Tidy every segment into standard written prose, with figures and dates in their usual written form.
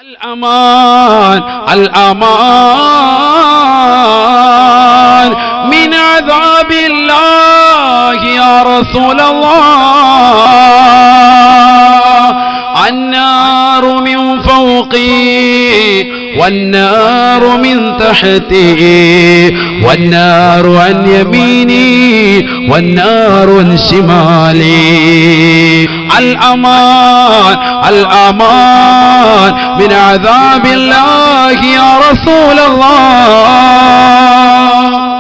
الأمان الأمان من عذاب الله يا رسول الله النار من فوقي والنار من تحتي والنار عن يميني والنار عن شمالي الأمان الأمان من عذاب الله يا رسول الله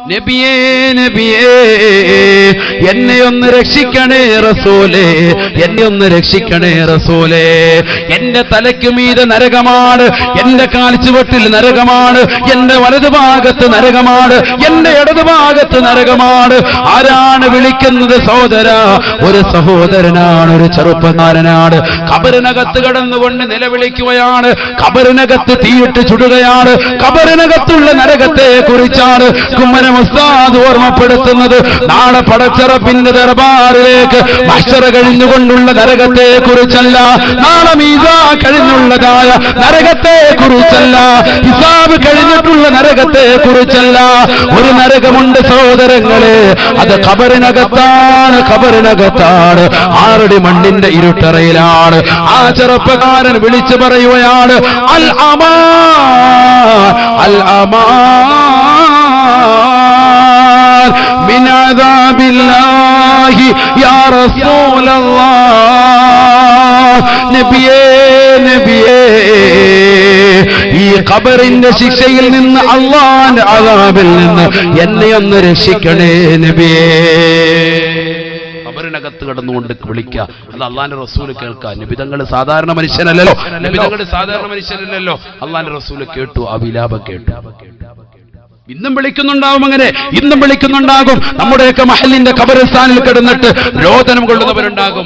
നബിയേ നബിയേ എന്നെ ഒന്ന് രക്ഷിക്കണേ റസൂലേ എന്നെ ഒന്ന് രക്ഷിക്കണേ റസൂലേ എന്റെ തലയ്ക്ക് മീതെ നരകമാണ് എന്റെ കാൽച്ചുവട്ടിൽ നരകമാണ് എന്റെ വലതുഭാഗത്ത് നരകമാണ് എന്റെ ഇടതുഭാഗത്ത് നരകമാണ് ആരാണ് വിളിക്കുന്നത് സഹോദരാ ഒരു സഹോദരനാണ് ഒരു ചെറുപ്പക്കാരനാണ് ഖബറിനകത്ത് കടന്നുകൊണ്ട് നിലവിളിക്കുകയാണ് ഖബറിനകത്ത് തീയിട്ട് ചുടുകയാണ് ഖബറിനകത്തുള്ള നരകത്തെ കുറിച്ചാണ് കുമ്മനം ഉസ്താദ് ഓർമ്മപ്പെടുത്തുന്നത് നാളെ പടച്ചറപ്പിന്റെ ദർബാറിലേക്ക് മഹ്ശറ കഴിഞ്ഞുകൊണ്ടുള്ള നരകത്തെ കുറിച്ചല്ല നാളെ മീസാ കഴിഞ്ഞുള്ളതായ നരകത്തെ കുറിച്ചല്ല ഹിസാബ് കഴിഞ്ഞിട്ടുള്ള നരകത്തെ കുറിച്ചല്ല ഒരു നരകമുണ്ട് സഹോദരങ്ങളെ അത് ഖബറിനകത്താണ് ഖബറിനകത്താണ് ആറടി മണ്ണിന്റെ ഇരുട്ടറയിലാണ് ആ ചെറുപ്പക്കാരൻ വിളിച്ചു പറയുകയാണ് അൽ അമാൻ അൽ അമാൻ من عذاب الله يا رسول الله നബിയേ നബിയേ ഈ ഖബറിന്റെ ശിക്ഷയിൽ നിന്ന് അല്ലാഹുവിന്റെ അദാബിൽ നിന്ന് എന്നെ ഒന്ന് രക്ഷിക്കണേ നബിയേ ഖബറിനകത്ത് കിടന്നുകൊണ്ട് വിളിക്കുക അത് അള്ളാന്റെ റസൂല് കേൾക്കുക നബിതങ്ങൾ സാധാരണ മനുഷ്യനല്ലല്ലോ നബിതങ്ങൾ സാധാരണ മനുഷ്യനല്ലല്ലോ അള്ളാന്റെ റസൂല് കേട്ടു ആ വിലാപം കേട്ടു ഇന്നും വിളിക്കുന്നുണ്ടാവും അങ്ങനെ ഇന്നും വിളിക്കുന്നുണ്ടാകും നമ്മുടെയൊക്കെ മഹലിന്റെ ഖബറിസ്ഥാനിൽ കിടന്നിട്ട് രോദനം കൊള്ളുന്നവരുണ്ടാകും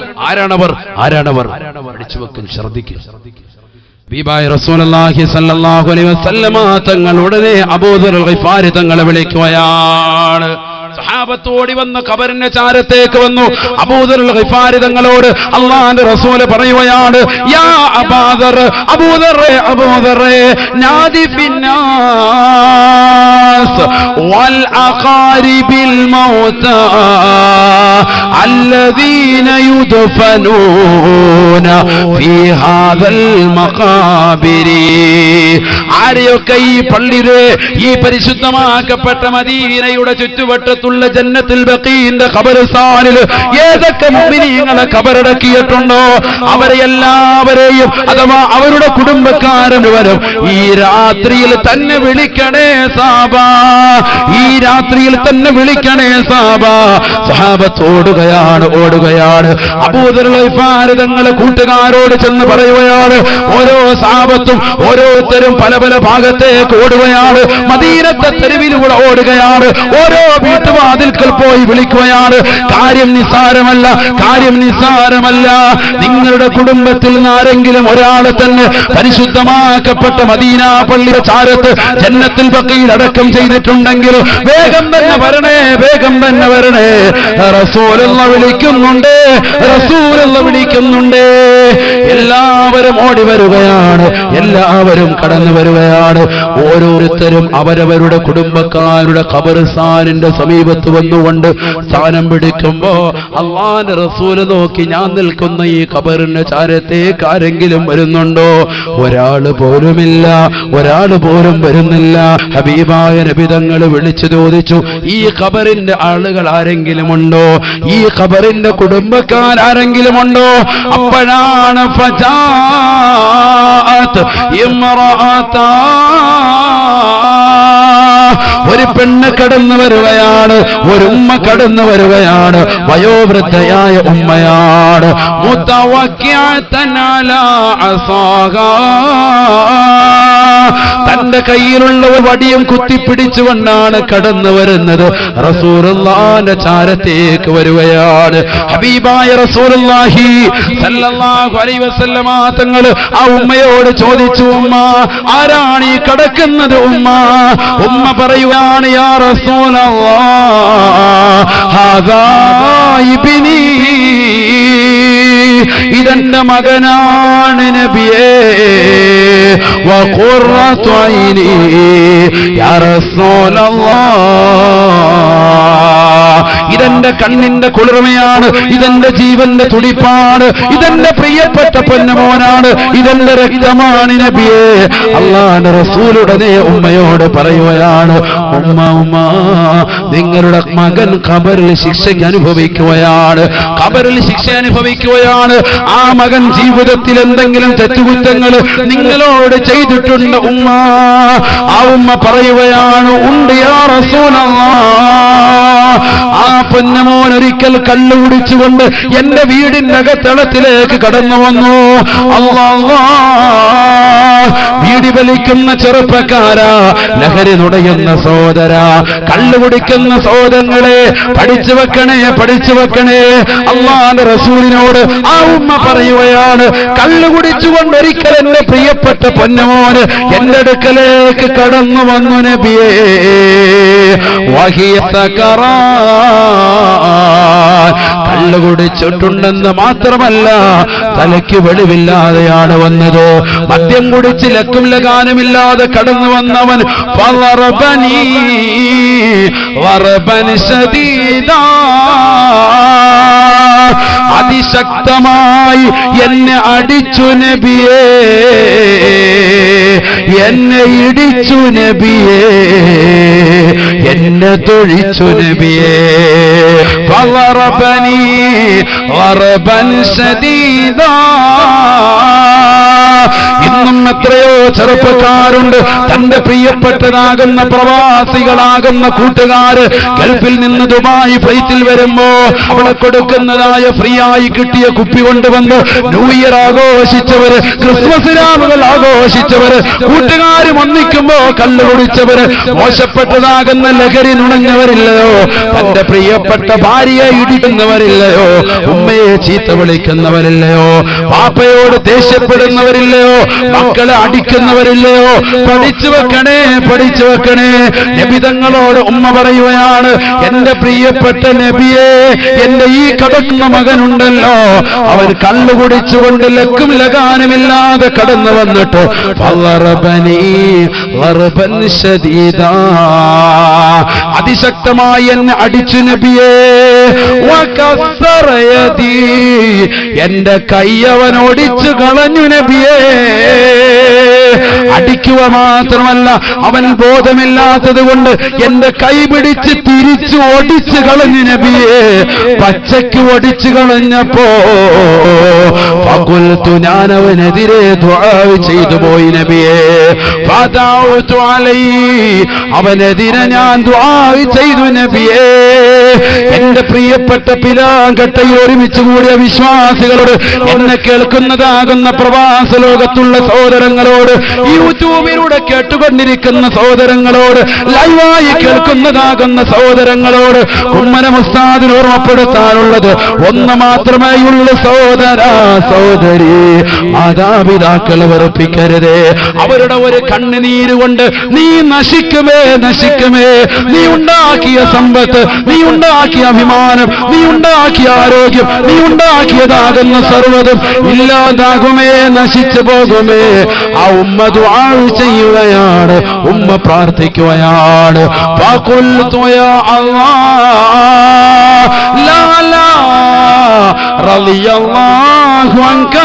ആരാണവർ അടിച്ചു വെക്കും ശ്രദ്ധിക്കും ഹബീബായ റസൂലുള്ളാഹി സ്വല്ലല്ലാഹു അലൈഹി വസല്ലമ തങ്ങൾ ഉടനെ അബൂദർ ഗിഫാരി തങ്ങളെ വിളിക്കുകയാണ് സഹാബത്ത് ഓടി വന്ന് ഖബറിന്റെ ചാരത്തേക്ക് വന്നു അബൂദർ ഗിഫാരി തങ്ങളോട് അല്ലാഹുവിന്റെ റസൂൽ പറയുകയാണ് യാ അബൂദർ അബൂദർ നാദി ഫിന്നാസ് വൽ അഖാരിബിൽ മൗതാ الذين يدفنون في هذا المقابر ആരെയൊക്കെ ഈ പള്ളിയിലെ ഈ പരിശുദ്ധമാക്കപ്പെട്ട മദീനയുടെ ചുറ്റുവട്ടത്തുള്ള ജന്നത്തുൽ ബഖീന്റെ ഖബർസ്ഥാനിൽ ഏതൊക്കെ മുഅ്മിനീങ്ങളെ ഖബറടക്കിയിട്ടുണ്ടോ അവരെ എല്ലാവരെയും അഥവാ അവരുടെ കുടുംബക്കാരെ മുഴുവനും ഈ രാത്രിയിൽ തന്നെ വിളിക്കണേ സാബാ ഈ രാത്രിയിൽ തന്നെ വിളിക്കണേ സാബാ സഹാബത്ത് ഓടുകയാണ് അബൂദർ ഗിഫാരി തങ്ങൾ കൂട്ടുകാരോട് ചെന്ന് പറയുകയാണ് ഓരോ സഹാബത്തും ഓരോരുത്തരും പല പല ഭാഗത്തേക്ക് ഓടുകയാണ് മദീനത്തെ തെരുവിലൂടെ ഓടുകയാണ് ഓരോ വീട്ടുവാതിൽക്കൽ പോയി വിളിക്കുകയാണ് കാര്യം നിസ്സാരമല്ല നിങ്ങളുടെ കുടുംബത്തിൽ നിന്ന് ആരെങ്കിലും ഒരാളെ തന്നെ പരിശുദ്ധമാക്കപ്പെട്ട മദീന പള്ളിയുടെ ചാരത്ത് ജന്നത്തുൽ ബഖീൽ അടക്കം ചെയ്തിട്ടുണ്ടെങ്കിൽ വേഗം തന്നെ വരണേ റസൂലുള്ളാഹി വിളിക്കുന്നുണ്ട് എല്ലാവരും ഓടി വരികയാണ് എല്ലാവരും കടന്നു വരികയാണ് ഓരോരുത്തരും അവരവരുടെ കുടുംബക്കാരുടെ ഖബർസ്ഥാനിന്റെ സമീപത്ത് വന്നുകൊണ്ട് സ്ഥാനം പിടിക്കുമ്പോ അല്ലാഹുവിന്റെ റസൂൽ നോക്കി ഞാൻ നിൽക്കുന്ന ഈ ഖബറിന്റെ ചാരത്തേക്ക് ആരെങ്കിലും വരുന്നുണ്ടോ ഒരാള് പോലും വരുന്നില്ല ഹബീബായ നബി തങ്ങൾ വിളിച്ചു ചോദിച്ചു ഈ ഖബറിന്റെ ആളുകൾ ആരെങ്കിലും ഉണ്ടോ ഈ ഖബറിന്റെ കുടുംബക്കാർ ആരെങ്കിലും ഉണ്ടോ അപ്പോഴാണ് ഫജാഅത്ത് ഇംറഅത ഒരു പെണ്ണ് കടന്നു വരികയാണ് ഒരു ഉമ്മ കടന്നു വരികയാണ് വയോവൃദ്ധയായ ഉമ്മയാണ് മുതവക്കിഅതൻ അലാ അസാഹാ തന്റെ കയ്യിലുള്ള ഒരു വടിയും കുത്തിപ്പിടിച്ചുകൊണ്ടാണ് കടന്നു വരുന്നത് റസൂലുള്ളാഹിന്റെ ചാരത്തേക്ക് വരികയാണ് ഹബീബായ റസൂലുള്ളാഹി സല്ലല്ലാഹു അലൈഹി വസല്ലമ തങ്ങൾ ആ ഉമ്മയോട് ചോദിച്ചു ഉമ്മ ആരാണ് ഈ കടക്കുന്നത് ഉമ്മ പറയുകയാണ് യാ റസൂലല്ലാഹ് ഹാദാ ഇബ്നീ ഇതെന്റെ മകനാണ് നബിയേ വഖുറത്തു ഐനി യാ റസൂലല്ലാഹ്, ഇതെന്റെ കണ്ണിന്റെ കുളിർമയാണ്, ഇതെന്റെ ജീവന്റെ തുടിപ്പാണ്, ഇതെന്റെ പ്രിയപ്പെട്ട പൊന്നുമോനാണ്, ഇതെന്റെ രക്തമാണ് നബിയേ. അല്ലാഹുവിന്റെ റസൂലുടനെ ഉമ്മയോട് പറയുകയാണ്, ഉമ്മ ഉമ്മ നിങ്ങളുടെ മകൻ ഖബറിൽ ശിക്ഷയ്ക്ക് അനുഭവിക്കുകയാണ്, ഖബറിൽ ശിക്ഷ അനുഭവിക്കുകയാണ്. ആ മകൻ ജീവിതത്തിൽ എന്തെങ്കിലും തെറ്റുകുറ്റങ്ങൾ നിങ്ങളോട് ചെയ്തിട്ടുണ്ട് ഉമ്മ? ആ ഉമ്മ പറയുകയാണ്, ഉണ്ട് യാ റസൂലല്ലാഹ്. ആ പൊന്നമോൻ ഒരിക്കൽ കള്ളു കുടിച്ചുകൊണ്ട് എന്റെ വീടിന്റെ അകത്തളത്തിലേക്ക് കടന്നു വന്നു. അല്ലാഹ്, വീടി വലിക്കുന്ന ചെറുപ്പക്കാരാ, ലഹരി നുടയുന്ന സഹോദര, കള്ളു കുടിക്കുന്ന സഹോദരങ്ങളെ, പഠിച്ചു വെക്കണേ, പഠിച്ചു വെക്കണേ. അല്ലാഹുവിന്റെ റസൂലിനോട് ആ ഉമ്മ പറയുകയാണ്, കള്ളു കുടിച്ചുകൊണ്ട് ഒരിക്കൽ എന്റെ പ്രിയപ്പെട്ട പൊന്നമോന് എന്റെ അടുക്കലേക്ക് കടന്നു വന്നു നബിയേ. വഹിയ സകറാൻ, കള്ളു കുടിച്ചിട്ടുണ്ടെന്ന് മാത്രമല്ല തലയ്ക്ക് വെളിവില്ലാതെയാണ് വന്നത്. മദ്യം കുടിച്ച് ലക്കും ലഗാനുമില്ലാതെ കടന്നു വന്നവൻ ഫളറബനി വറബൻ ശദീദാ, അതിശക്തമായി എന്നെ അടിച്ചു നബിയേ, എന്നെ ഇടിച്ചു നബിയേ, എന്നെ തൊഴിച്ചു നബിയേ. ഫളറബനി വറബൻ ശദീദാ. ഇന്നും എത്രയോ ചെറുപ്പക്കാരുണ്ട് തന്റെ പ്രിയപ്പെട്ടതാകുന്ന പ്രവാസികളാകുന്ന കൂട്ടുകാര് ഗൾഫിൽ നിന്ന് ദുബായ് ഫ്ലൈറ്റിൽ വരുമ്പോ അവിടെ കൊടുക്കുന്നതായ ഫ്രീ ആയി കിട്ടിയ കുപ്പി കൊണ്ടുവന്ന് ന്യൂ ഇയർ ആഘോഷിച്ചവര്, ക്രിസ്മസ് രാവുകൾ ആഘോഷിച്ചവര്, കൂട്ടുകാരും ഒന്നിക്കുമ്പോ കള്ളു കുടിച്ചവര്, മോശപ്പെട്ടതാകുന്ന ലഹരി നുണഞ്ഞവരില്ലയോ, തന്റെ പ്രിയപ്പെട്ട ഭാര്യയെ ഇടിക്കുന്നവരില്ലയോ, ഉമ്മയെ ചീത്ത വിളിക്കുന്നവരില്ലയോ, പാപ്പയോട് ദേഷ്യപ്പെടുന്നവരില്ലയോ, മക്കളെ അടിക്കുന്നവരില്ലയോ? പഠിച്ചു വെക്കണേ, പഠിച്ചു വെക്കണേ. നബിതങ്ങളോട് ഉമ്മ പറയുകയാണ്, എന്റെ പ്രിയപ്പെട്ട നബിയെ, എന്റെ ഈ കടക്കുന്ന മകനുണ്ടല്ലോ, അവൻ കള്ളു കുടിച്ചുകൊണ്ട് ലക്കും ലഗാനുമില്ലാതെ കടന്നു വന്നിട്ട് അതിശക്തമായി എന്നെ അടിച്ചു നബിയേ. എന്റെ കൈയവൻ ഒടിച്ചു കളഞ്ഞു നബിയേ. അടിക്കുക മാത്രമല്ല, അവൻ ബോധമില്ലാത്തത് കൊണ്ട് എന്റെ കൈ പിടിച്ച് തിരിച്ചു ഒടിച്ചു കളഞ്ഞു നബിയെ. പച്ചയ്ക്ക് ഒടിച്ചു കളഞ്ഞപ്പോ ഫഖുൽതു, ഞാൻ അവനെതിരെ ദുആ ചെയ്തു പോയി നബിയെ. ഫദഅഉതു അലൈഹി, അവനെതിരെ ഞാൻ ദുആ ചെയ്തു നബിയെ. എന്റെ പ്രിയപ്പെട്ട പിലാങ്കട്ടയിൽ ഒരുമിച്ച് കൂടിയ വിശ്വാസികളോട്, എന്നെ കേൾക്കുന്നതാകുന്ന പ്രവാസ ലോകത്തുള്ള സഹോദരങ്ങളോട്, യൂട്യൂബിലൂടെ കേട്ടുകൊണ്ടിരിക്കുന്ന സഹോദരങ്ങളോട്, ലൈവായി കേൾക്കുന്നതാകുന്ന സഹോദരങ്ങളോട് കുമ്മനം ഉസ്താദിന് ഓർമ്മപ്പെടുത്താനുള്ളത് ഒന്ന് മാത്രമേയുള്ളൂ. സഹോദര സഹോദരി, മാതാപിതാക്കളെ വെറുപ്പിക്കരുതേ. അവരുടെ ഒരു കണ്ണുനീര് കൊണ്ട് നീ നശിക്കുമേ, നശിക്കുമേ. നീ ഉണ്ടാക്കിയ സമ്പത്ത്, നീ ഉണ്ടാക്കിയ അഭിമാനം, നീ ഉണ്ടാക്കിയ ആരോഗ്യം, നീ ഉണ്ടാക്കിയതാകുന്ന സർവ്വതും ഇല്ലാതാകുമേ, നശിച്ചു പോകുമേ. ആ ഉമ്മ ദുആ ചെയ്യുകയാണ്, ഉമ്മ പ്രാർത്ഥിക്കുകയാണ്. ഫഖുൽതു യാ അല്ലാഹ് ലാ ലാ റളിയല്ലാഹു അൻക,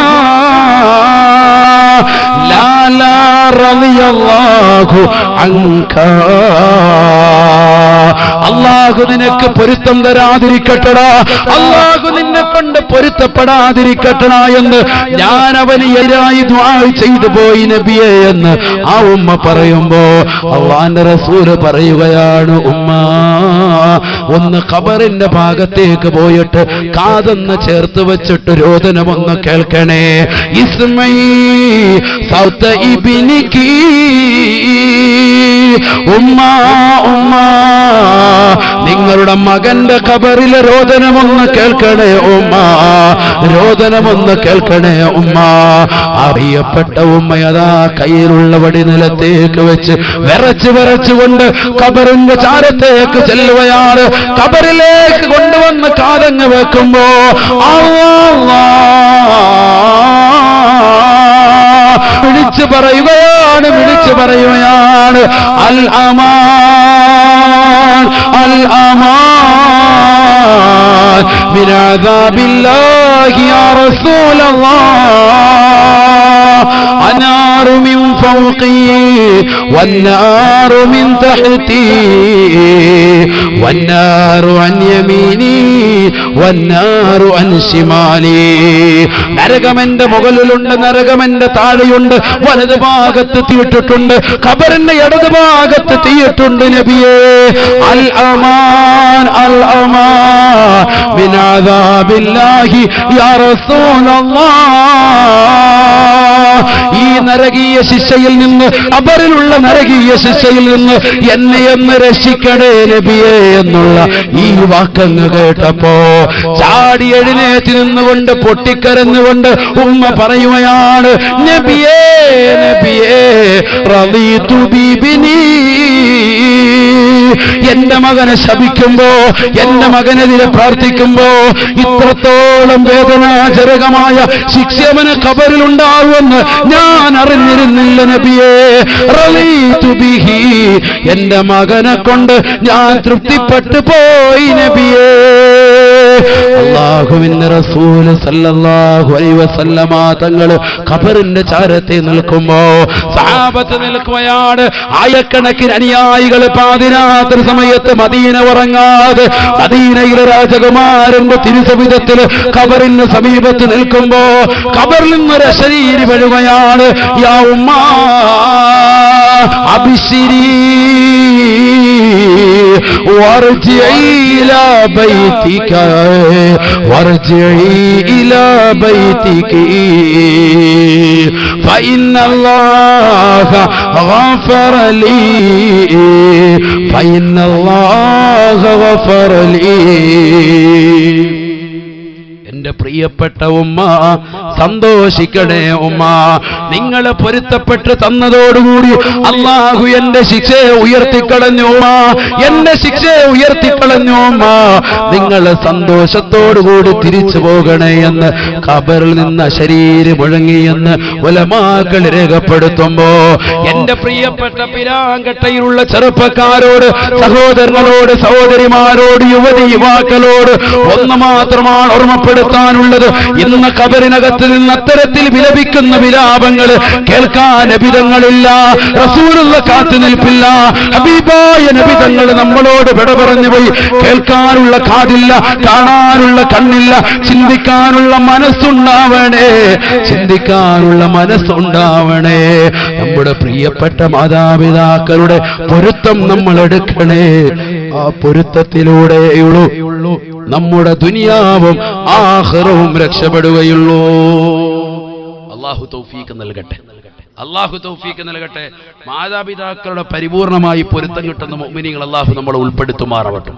ലാ ലാ റളിയല്ലാഹു അൻക. അല്ലാഹു നിനക്ക് പൊരുത്തം തരാതിരിക്കട്ടടാ, അല്ലാഹു നിന്നെ കൊണ്ട് പൊരുത്തപ്പെടാതിരിക്കട്ടടാ എന്ന് ഞാൻ അവന് എതിരായി ദുആ ചെയ്തു പോയി നബിയെ എന്ന് ആ ഉമ്മ പറയുമ്പോ അല്ലാഹുവിന്റെ റസൂല് പറയുകയാണ്, ഉമ്മ ഒന്ന് ഖബറിന്റെ ഭാഗത്തേക്ക് പോയിട്ട് കാതൊന്ന് ചേർത്ത് വെച്ചിട്ട് രോദനമൊന്ന് കേൾക്കണേ. ഇസ്മൈ മൗത ഇബ്നികി ഉമ്മ ഉമ്മ നിങ്ങളുടെ മകന്റെ ഖബറിലെ രോദനമൊന്ന് കേൾക്കണേ ഉമ്മ, രോദനമൊന്ന് കേൾക്കണേ ഉമ്മ. അറിയപ്പെട്ട ഉമ്മയതാ കയ്യിലുള്ള വടി നിലത്തേക്ക് വെച്ച് വിറച്ചുകൊണ്ട് ഖബറിന്റെ ചാരത്തേക്ക് ചെല്ലുകയാണ്. ഖബറിലേക്ക് കൊണ്ടുവന്ന് കാതങ്ങ് വെക്കുമ്പോ വിളിച്ചു പറയുകയാണ് അൽ അമാൻ അൽ അമാൻ മിൻ അദാബില്ലാഹി യാ റസൂലല്ലാഹ് അനാറു മിൻ ഫൗഖി വന്നാറു മിൻ തഹ്തി വന്നാറു അൻ യമീനി വന്നാറു അൻ ശിമാലി. നരകമെന്റെ മുകളിലുണ്ട്, നരകമെന്റെ താഴെയുണ്ട്. വലത് ഭാഗത്ത് തീയിട്ടിട്ടുണ്ട്, ഖബറിന്റെ ഇടത് ഭാഗത്ത് തീയിട്ടുണ്ട് നബിയേ. അൽ അമാൻ അൽ അമാൻ മിൻ അദാബില്ലാഹി യാ റസൂലല്ലാഹ്. ഈ നരകീയ ശിക്ഷയിൽ നിന്ന്, ഖബറിലുള്ള നരകീയ ശിക്ഷയിൽ നിന്ന് എന്നെ ഒന്ന് രക്ഷിക്കണേ നബിയേ എന്നുള്ള ഈ വാക്കങ്ങ് കേട്ടപ്പോ ചാടി എഴുന്നേറ്റ് നിന്നുകൊണ്ട് പൊട്ടിക്കരഞ്ഞുകൊണ്ട് ഉമ്മ പറയുകയാണ് നബിയേ നബിയേ റളീതു ബിബിനി. എന്റെ മകനെ ശപിക്കുമ്പോ, എന്റെ മകനെതിരെ പ്രാർത്ഥിക്കുമ്പോ ഇത്രത്തോളം വേദനാജനകമായ ശിക്ഷ അവന് ഖബറിലുണ്ടാവുമെന്ന് ഞാൻ അറിഞ്ഞിരുന്നില്ല നബിയേ. റളീതു ബിഹി, എന്റെ മകനെ കൊണ്ട് ഞാൻ തൃപ്തിപ്പെട്ടു പോയി നബിയേ. അല്ലാഹുവിന്റെ റസൂൽ സല്ലല്ലാഹു അലൈഹി വസല്ലമ തങ്ങൾ ഖബറിന്റെ ചാരത്തെ നിൽക്കുമ്പോ സഹാബത്ത് നിൽക്കുകയാണ്. ആയിരക്കണക്കിന് അനുയായികൾ പാതിരാത്രി സമയത്ത് മദീന ഉറങ്ങാതെ മദീനയിലെ രാജകുമാരന്റെ തിരുസവിധത്തിൽ ഖബറിന് സമീപത്ത് നിൽക്കുമ്പോ ഖബറിൽ നിന്നൊരു ശരീരം വീഴുകയാണ്. യാ ഉമ്മ അബ്ശിരി വർജിഇ ഇലാ ബൈതിക വർജിഇ ഇലാ ബൈതിക ഫഇന്നല്ലാഹ ഗഫറ ലീ ഫഇന്നല്ലാഹ ഗഫറ ലീ. എന്റെ പ്രിയപ്പെട്ട ഉമ്മ സന്തോഷിക്കണേ ഉമ്മ. നിങ്ങളെ പൊരുത്തപ്പെട്ട് തന്നതോടുകൂടി അല്ലാഹു എന്റെ ശിക്ഷയെ ഉയർത്തിക്കളഞ്ഞു ഉമ്മ, എന്റെ ശിക്ഷയെ ഉയർത്തിക്കളഞ്ഞു ഉമ്മ. നിങ്ങൾ സന്തോഷത്തോടുകൂടി തിരിച്ചു പോകണേ എന്ന് ഖബറിൽ നിന്ന് ശരീരം മുഴങ്ങിയെന്ന് ഉലമാക്കൾ രേഖപ്പെടുത്തുമ്പോ എന്റെ പ്രിയപ്പെട്ട പിരാങ്കട്ടയിലുള്ള ചെറുപ്പക്കാരോട്, സഹോദരങ്ങളോട്, സഹോദരിമാരോട്, യുവതി യുവാക്കളോട് ഒന്ന് മാത്രമാണ് ഓർമ്മപ്പെടുത്താനുള്ളത്. ഇന്ന് ഖബറിനകത്ത് നിന്ന് അത്തരത്തിൽ വിലപിക്കുന്ന വിലാപങ്ങൾ കേൾക്കാൻ നബിതങ്ങളില്ല, റസൂലുള്ള കാത്തു നിൽപ്പില്ല. ഹബീബായ നബിതങ്ങൾ നമ്മളോട് വിട പറഞ്ഞു പോയി. കേൾക്കാനുള്ള കാതില്ല, കാണാനുള്ള കണ്ണില്ല, ചിന്തിക്കാനുള്ള മനസ്സുണ്ടാവണേ, ചിന്തിക്കാനുള്ള മനസ്സുണ്ടാവണേ. നമ്മുടെ പ്രിയപ്പെട്ട മാതാപിതാക്കളുടെ പൊരുത്തം നമ്മൾ എടുക്കണേ. ആ പൊരുത്തത്തിലൂടെയുള്ളൂ നമ്മുടെ ദുനിയാവും ആഖിറവും രക്ഷപ്പെടുകയുള്ളൂ. അല്ലാഹു തൗഫീഖ് നൽകട്ടെ, അല്ലാഹു തൗഫീഖ് നൽകട്ടെ. മാതാപിതാക്കളുടെ പരിപൂർണമായി പൊരുത്തം കിട്ടുന്ന മുഅ്മിനീങ്ങൾ അല്ലാഹു നമ്മളെ ഉൾപ്പെടുത്തുമാറാവട്ടെ.